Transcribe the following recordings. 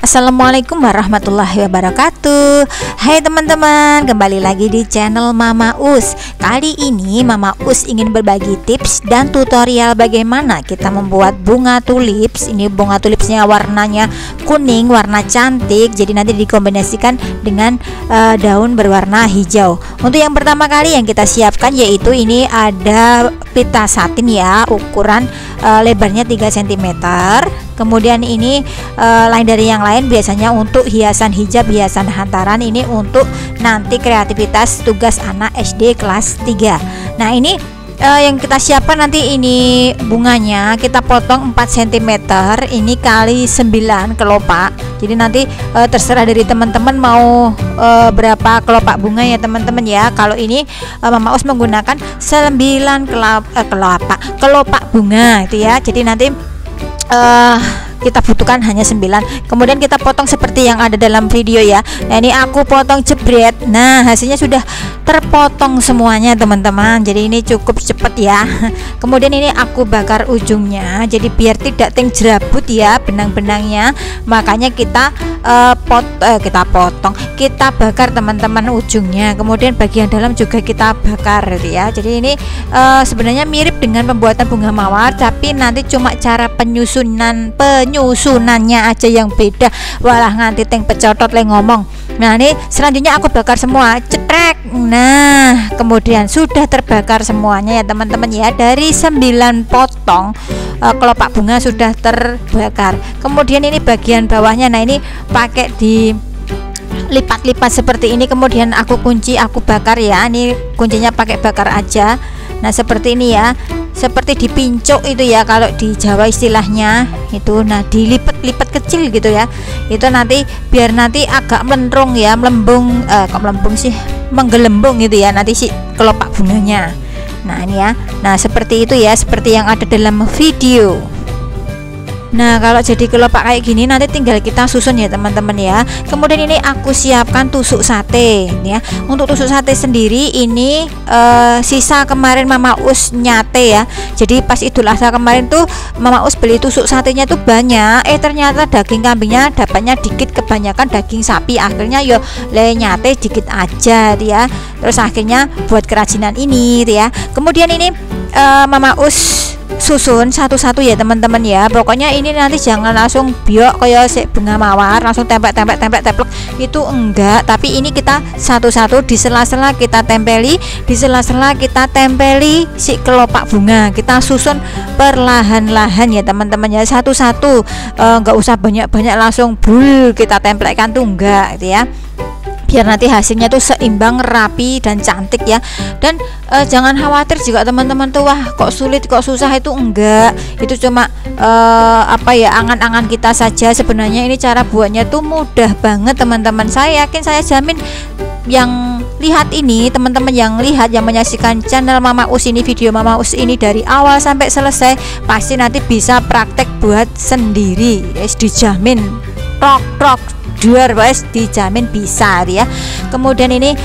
Assalamualaikum warahmatullahi wabarakatuh. Hai teman-teman, kembali lagi di channel Mama Us. Kali ini Mama Us ingin berbagi tips dan tutorial bagaimana kita membuat bunga tulips. Ini bunga tulipsnya warnanya kuning, warna cantik. Jadi nanti dikombinasikan dengan daun berwarna hijau. Untuk yang pertama kali yang kita siapkan yaitu ini ada pita satin ya, ukuran lebarnya 3 cm. Kemudian ini lain dari yang lain, biasanya untuk hiasan hijab, hiasan hantaran, ini untuk nanti kreativitas tugas anak SD kelas 3. Nah ini yang kita siapkan nanti ini bunganya kita potong 4 cm, ini kali 9 kelopak. Jadi nanti terserah dari teman-teman mau berapa kelopak bunga ya teman-teman ya. Kalau ini Mama Us menggunakan 9 kelopak bunga itu ya. Jadi nanti kita butuhkan hanya 9. Kemudian kita potong seperti yang ada dalam video ya. Nah ini aku potong jebret. Nah hasilnya sudah terpotong semuanya teman-teman. Jadi ini cukup cepat ya. Kemudian ini aku bakar ujungnya. Jadi biar tidak jerabut ya benang-benangnya. Makanya kita kita bakar teman-teman ujungnya. Kemudian bagian dalam juga kita bakar ya. Jadi ini sebenarnya mirip dengan pembuatan bunga mawar, tapi nanti cuma cara penyusunannya aja yang beda. Walah nganti teng pecotot le ngomong. Nah ini selanjutnya aku bakar semua, cetrek. Nah kemudian sudah terbakar semuanya ya teman-teman ya. Dari 9 potong kelopak bunga sudah terbakar. Kemudian ini bagian bawahnya, nah ini pakai di lipat-lipat seperti ini. Kemudian aku kunci, aku bakar ya. Ini kuncinya pakai bakar aja. Nah seperti ini ya, seperti dipincuk itu ya kalau di Jawa istilahnya itu. Nah dilipat-lipat kecil gitu ya, itu nanti biar nanti agak melendrung ya, melembung, kok melembung sih, menggelembung gitu ya nanti si kelopak bunganya. Nah ini ya, nah seperti itu ya, seperti yang ada dalam video. Nah kalau jadi kelopak kayak gini nanti tinggal kita susun ya teman-teman ya. Kemudian ini aku siapkan tusuk sate ya. Untuk tusuk sate sendiri ini sisa kemarin Mama Us nyate ya. Jadi pas Idul Adha kemarin tuh Mama Us beli tusuk satenya tuh banyak. Ternyata daging kambingnya dapatnya dikit, kebanyakan daging sapi. Akhirnya yo le nyate dikit aja ya. Terus akhirnya buat kerajinan ini ya. Kemudian ini Mama Us susun satu-satu ya teman-teman ya. Pokoknya ini nanti jangan langsung biok kayak si bunga mawar langsung templek itu enggak, tapi ini kita satu-satu di sela-sela kita tempeli, di sela-sela kita tempeli si kelopak bunga. Kita susun perlahan-lahan ya teman-teman ya, satu-satu, enggak usah banyak-banyak langsung bul kita templekkan tuh enggak gitu ya. Biar nanti hasilnya tuh seimbang, rapi dan cantik ya. Dan jangan khawatir jika teman-teman tuh wah kok sulit, kok susah, itu enggak. Itu cuma angan-angan kita saja. Sebenarnya ini cara buatnya tuh mudah banget teman-teman. Saya yakin, saya jamin yang lihat ini, teman-teman yang lihat, yang menyaksikan channel Mama Us ini, video Mama Us ini dari awal sampai selesai, pasti nanti bisa praktek buat sendiri. Yes, dijamin prok duar guys, dijamin bisa ya. Kemudian ini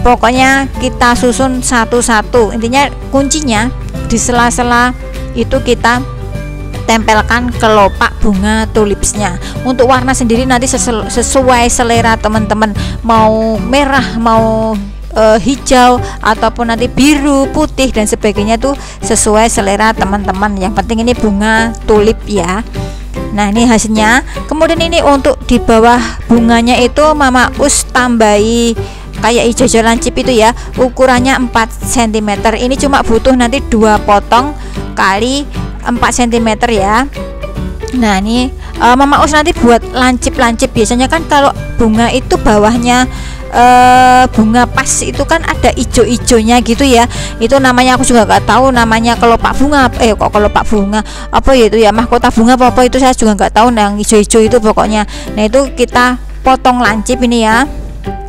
pokoknya kita susun satu-satu. Intinya kuncinya di sela-sela itu kita tempelkan kelopak bunga tulipsnya. Untuk warna sendiri nanti sesuai selera teman-teman, mau merah, mau hijau, ataupun nanti biru, putih dan sebagainya tuh sesuai selera teman-teman. Yang penting ini bunga tulip ya. Nah ini hasilnya. Kemudian ini untuk di bawah bunganya itu Mama Us tambahi kayak hijau lancip itu ya, ukurannya 4 cm. Ini cuma butuh nanti 2 potong kali 4 cm ya. Nah ini Mama Us nanti buat lancip-lancip. Biasanya kan kalau bunga itu bawahnya bunga pas itu kan ada ijo-ijonya gitu ya. Itu namanya aku juga nggak tahu namanya kelopak bunga. Kok kelopak bunga apa ya itu ya, mahkota bunga apa itu saya juga nggak tahu. Nah yang ijo-ijo itu pokoknya. Nah itu kita potong lancip ini ya.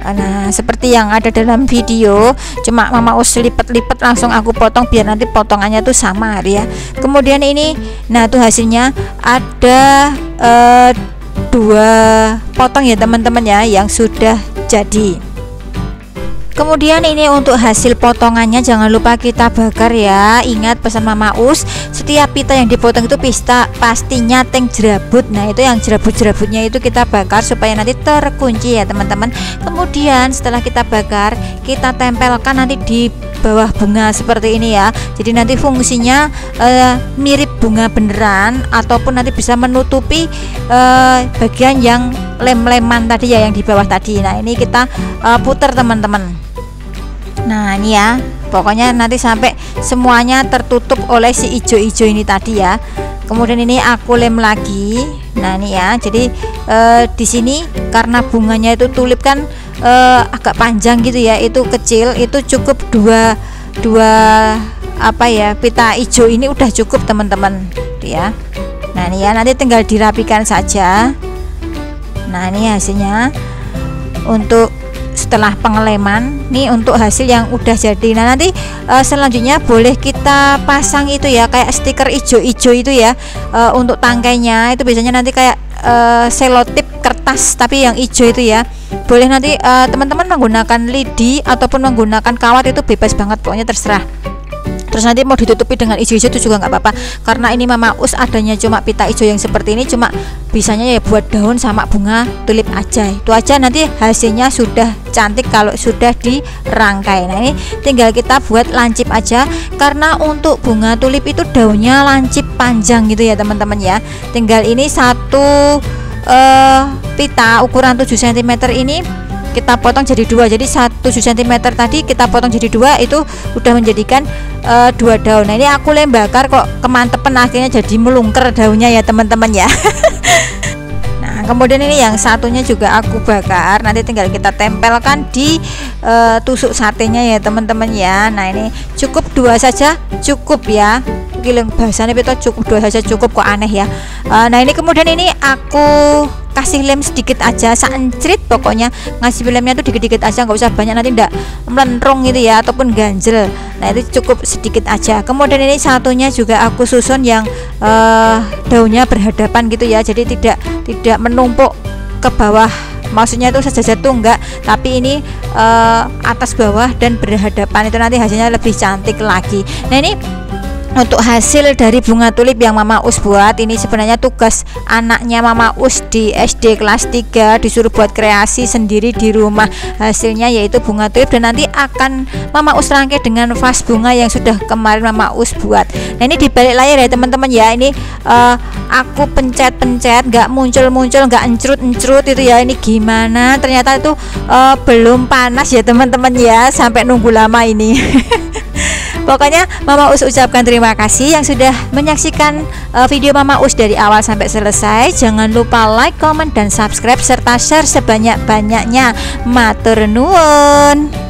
Nah seperti yang ada dalam video, cuma Mama Us lipat-lipat langsung aku potong biar nanti potongannya tuh sama ya. Kemudian ini, nah tuh hasilnya ada 2 potong ya teman-teman ya yang sudah jadi. Kemudian ini untuk hasil potongannya jangan lupa kita bakar ya. Ingat pesan Mama Us, setiap pita yang dipotong itu pastinya teng jerabut. Nah itu yang jerabut-jerabutnya itu kita bakar supaya nanti terkunci ya teman-teman. Kemudian setelah kita bakar, kita tempelkan nanti di bawah bunga seperti ini ya. Jadi nanti fungsinya mirip bunga beneran, ataupun nanti bisa menutupi bagian yang lem-leman tadi ya, yang di bawah tadi. Nah ini kita putar teman-teman. Nah ini ya, pokoknya nanti sampai semuanya tertutup oleh si ijo-ijo ini tadi ya. Kemudian ini aku lem lagi. Nah ini ya, jadi di sini karena bunganya itu tulip kan agak panjang gitu ya, itu kecil, itu cukup dua apa ya, pita ijo ini udah cukup teman-teman ya. Nah ini ya, nanti tinggal dirapikan saja. Nah ini hasilnya untuk setelah pengeleman nih, untuk hasil yang udah jadi. Nah nanti selanjutnya boleh kita pasang itu ya, kayak stiker ijo-ijo itu ya, untuk tangkainya itu biasanya nanti kayak selotip kertas tapi yang ijo itu ya. Boleh nanti teman-teman menggunakan lidi ataupun menggunakan kawat, itu bebas banget, pokoknya terserah. Terus nanti mau ditutupi dengan ijo-ijo itu juga nggak apa-apa, karena ini Mama Us adanya cuma pita ijo yang seperti ini, cuma bisanya ya buat daun sama bunga tulip aja. Itu aja, nanti hasilnya sudah cantik kalau sudah dirangkai. Nah ini tinggal kita buat lancip aja, karena untuk bunga tulip itu daunnya lancip panjang gitu ya teman-teman ya. Tinggal ini satu pita ukuran 7 cm ini kita potong jadi dua, jadi 7 cm tadi kita potong jadi dua, itu udah menjadikan 2 daun. Nah ini aku lem bakar kok kemantepen, akhirnya jadi melungker daunnya ya teman-teman ya. Nah kemudian ini yang satunya juga aku bakar, nanti tinggal kita tempelkan di tusuk satenya ya teman-teman ya. Nah ini cukup 2 saja cukup ya, giling bahasanya itu cukup 2 saja cukup, kok aneh ya. Nah ini kemudian ini aku kasih lem sedikit aja, saencrit pokoknya, ngasih lemnya tuh dikit-dikit aja, nggak usah banyak, nanti ndak melentrung gitu ya ataupun ganjel. Nah itu cukup sedikit aja. Kemudian ini satunya juga aku susun yang daunnya berhadapan gitu ya, jadi tidak menumpuk ke bawah, maksudnya itu sejajar tuh enggak, tapi ini atas bawah dan berhadapan, itu nanti hasilnya lebih cantik lagi. Nah ini untuk hasil dari bunga tulip yang Mama Us buat, ini sebenarnya tugas anaknya Mama Us di SD kelas 3, disuruh buat kreasi sendiri di rumah. Hasilnya yaitu bunga tulip, dan nanti akan Mama Us rangkai dengan vas bunga yang sudah kemarin Mama Us buat. Nah ini di balik layar ya teman-teman ya, ini aku pencet-pencet nggak muncul-muncul, nggak encrut-encrut itu ya. Ini gimana, ternyata itu belum panas ya teman-teman ya, sampai nunggu lama ini. Pokoknya Mama Us ucapkan terima kasih yang sudah menyaksikan video Mama Us dari awal sampai selesai. Jangan lupa like, comment, dan subscribe serta share sebanyak-banyaknya. Matur nuwun.